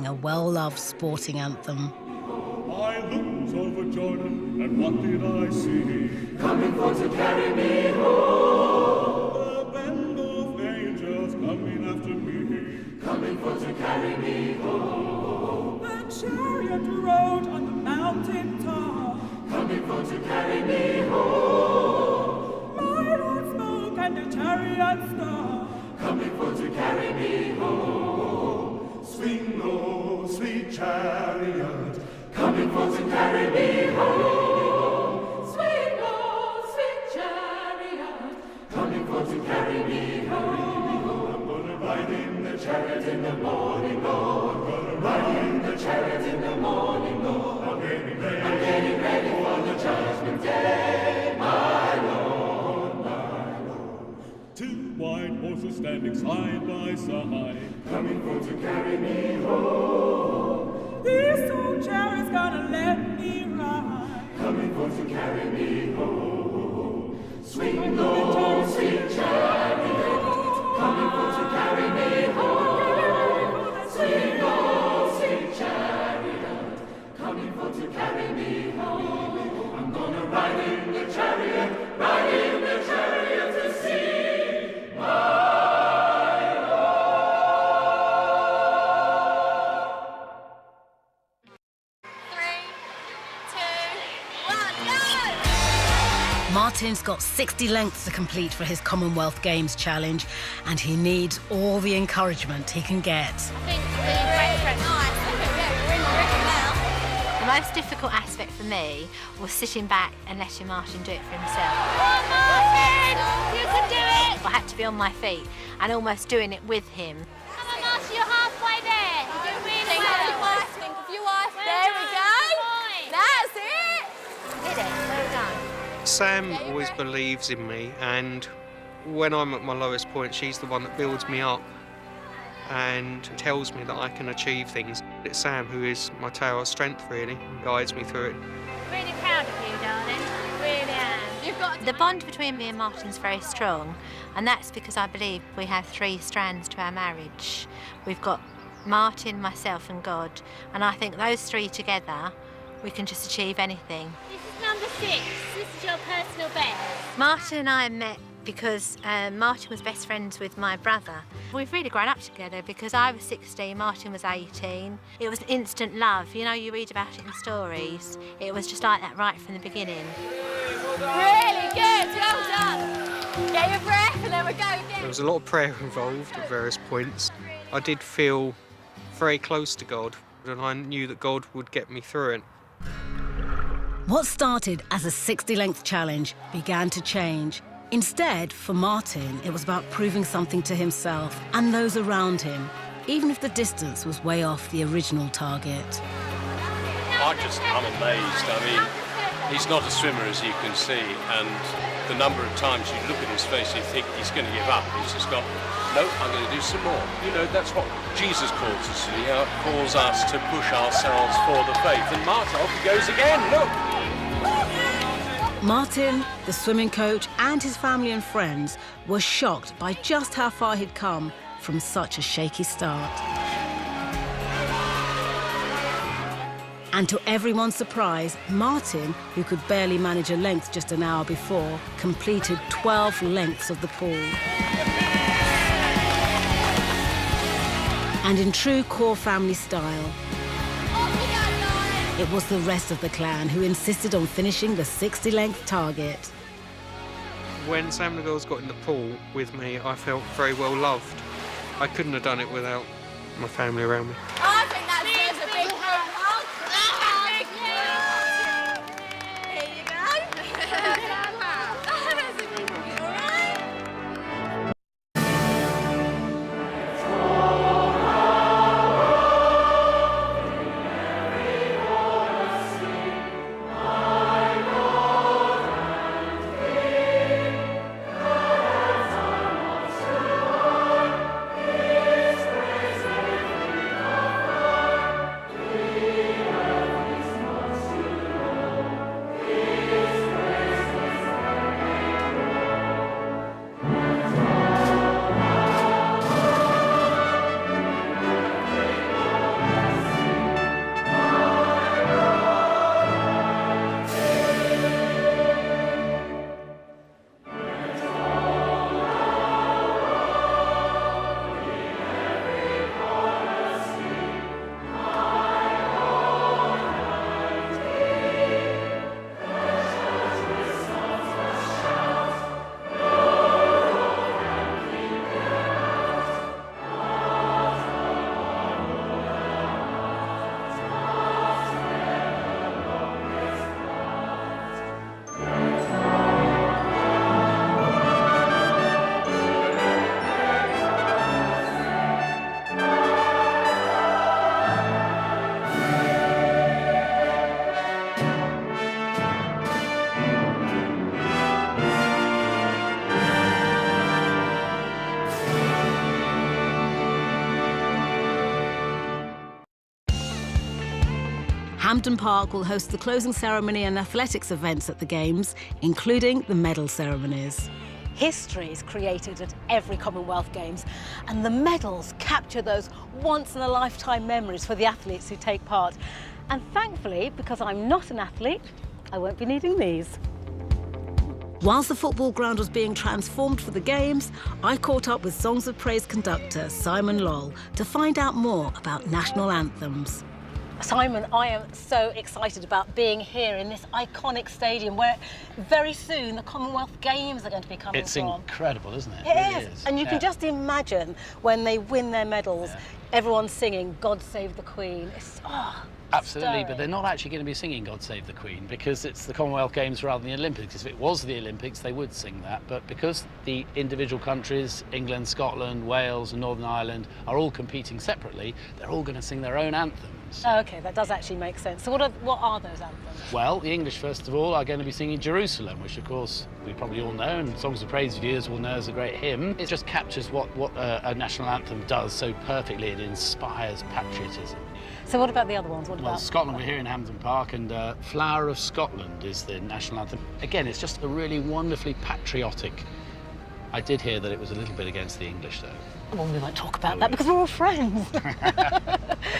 a well-loved sporting anthem. I looked over Jordan, and what did I see? Coming for to carry me home. A band of angels coming after me. Coming for to carry me home. A chariot rode on the mountain top. Coming for to carry me home. My Lord spoke and the chariot stopped. Coming for to carry me home. Swing low, sweet chariot, coming for to carry me home. Swing low, sweet chariot, coming for to carry me home. I'm gonna ride in the chariot in the morning, Lord. I'm gonna Ride in the chariot in the morning, Lord. I'm getting ready, I'm getting ready for the judgment day, my Lord, my Lord. Two white horses standing side by side, coming for to carry me home. This old chariot's gonna let me ride. Coming for to carry me home. Swing low, sweet chariot, coming for to carry me home. Swing low, sweet chariot, coming for to carry me home. I'm gonna ride in the chariot, ride in the chariot to see my Martin's got 60 lengths to complete for his Commonwealth Games challenge, and he needs all the encouragement he can get. The most difficult aspect for me was sitting back and letting Martin do it for himself. Come on, Martin! You can do it! I had to be on my feet and almost doing it with him. Come on, Martin, you're halfway there. You're doing really well. Think of your wife. There we go. That's it. Did it? Well done. Sam always believes in me, and when I'm at my lowest point, she's the one that builds me up and tells me that I can achieve things. It's Sam who is my tower of strength, really, and guides me through it. Really proud of you, darling. Really am. The bond between me and Martin's very strong, and that's because I believe we have three strands to our marriage. We've got Martin, myself and God, and I think those three together, we can just achieve anything. This is number 6. This is your personal best. Martin and I met because Martin was best friends with my brother. We've really grown up together because I was 16, Martin was 18. It was instant love. You know, you read about it in stories. It was just like that right from the beginning. Really good. Well done. Get your breath and then we go again. There was a lot of prayer involved at various points. I did feel very close to God, and I knew that God would get me through it. What started as a 60-length challenge began to change. Instead, for Martin, it was about proving something to himself and those around him, even if the distance was way off the original target. I'm amazed. I mean, he's not a swimmer, as you can see, and the number of times you look at his face, you think he's going to give up. He's just got, no, I'm going to do some more. You know, that's what Jesus calls us to do. He calls us to push ourselves for the faith. And Martin, off he goes again, look! Martin, the swimming coach, and his family and friends were shocked by just how far he'd come from such a shaky start. And to everyone's surprise, Martin, who could barely manage a length just an hour before, completed 12 lengths of the pool. And in true core family style, it was the rest of the clan who insisted on finishing the 60-length target. When Sam and the girls got in the pool with me, I felt very well loved. I couldn't have done it without my family around me. I think that deserves a big hand. Here you go. Hampden Park will host the closing ceremony and athletics events at the Games, including the medal ceremonies. History is created at every Commonwealth Games, and the medals capture those once-in-a-lifetime memories for the athletes who take part. And thankfully, because I'm not an athlete, I won't be needing these. Whilst the football ground was being transformed for the Games, I caught up with Songs of Praise conductor Simon Lowell to find out more about national anthems. Simon, I am so excited about being here in this iconic stadium where very soon the Commonwealth Games are going to be coming It's from. incredible, isn't it? It really is. And you can just imagine when they win their medals, everyone singing God Save the Queen. It's, Absolutely, stirring. but they're not actually going to be singing God Save the Queen because it's the Commonwealth Games rather than the Olympics. If it was the Olympics, they would sing that. But because the individual countries, England, Scotland, Wales and Northern Ireland, are all competing separately, they're all going to sing their own anthems. Oh, OK, that does actually make sense. So what are those anthems? Well, the English, first of all, are going to be singing Jerusalem, which, of course, we probably all know, and Songs of Praise viewers will know as a great hymn. It just captures what a national anthem does so perfectly. It inspires patriotism. So what about the other ones? What Well, about Scotland, we're here in Hampden Park, and Flower of Scotland is the national anthem. Again, it's just a really wonderfully patriotic. I did hear that it was a little bit against the English, though. Well, we won't talk about that because we're all friends.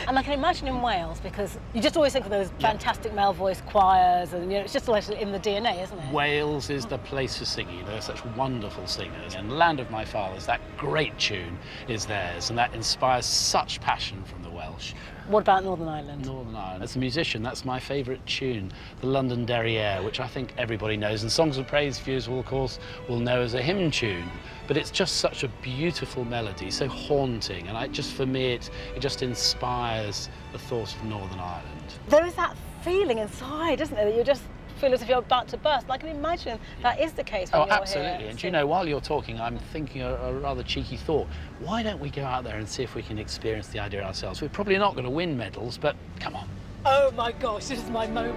And I can imagine in Wales, because you just always think of those fantastic male voice choirs, and it's just like in the DNA, isn't it? Wales is the place for singing. They're such wonderful singers. And Land of My Fathers, that great tune is theirs, and that inspires such passion from the Welsh. What about Northern Ireland? Northern Ireland. As a musician, that's my favourite tune, the London Derriere, which I think everybody knows. And Songs of Praise viewers will, of course, will know as a hymn tune. But it's just such a beautiful melody, so haunting. And for me, it just inspires the thought of Northern Ireland. There is that feeling inside, isn't there, that you just feel as if you're about to burst. And I can imagine that is the case when you're absolutely. here. And you know, while you're talking, I'm thinking a rather cheeky thought. Why don't we go out there and see if we can experience the idea ourselves? We're probably not going to win medals, but come on. Oh my gosh, this is my moment.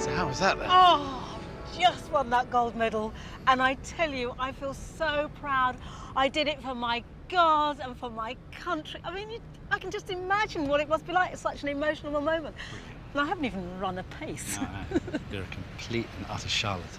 So how was that then? Oh, just won that gold medal. And I tell you, I feel so proud. I did it for my God and for my country. I mean, I can just imagine what it must be like. It's such an emotional moment. And I haven't even run a pace. No. You're a complete and utter charlatan.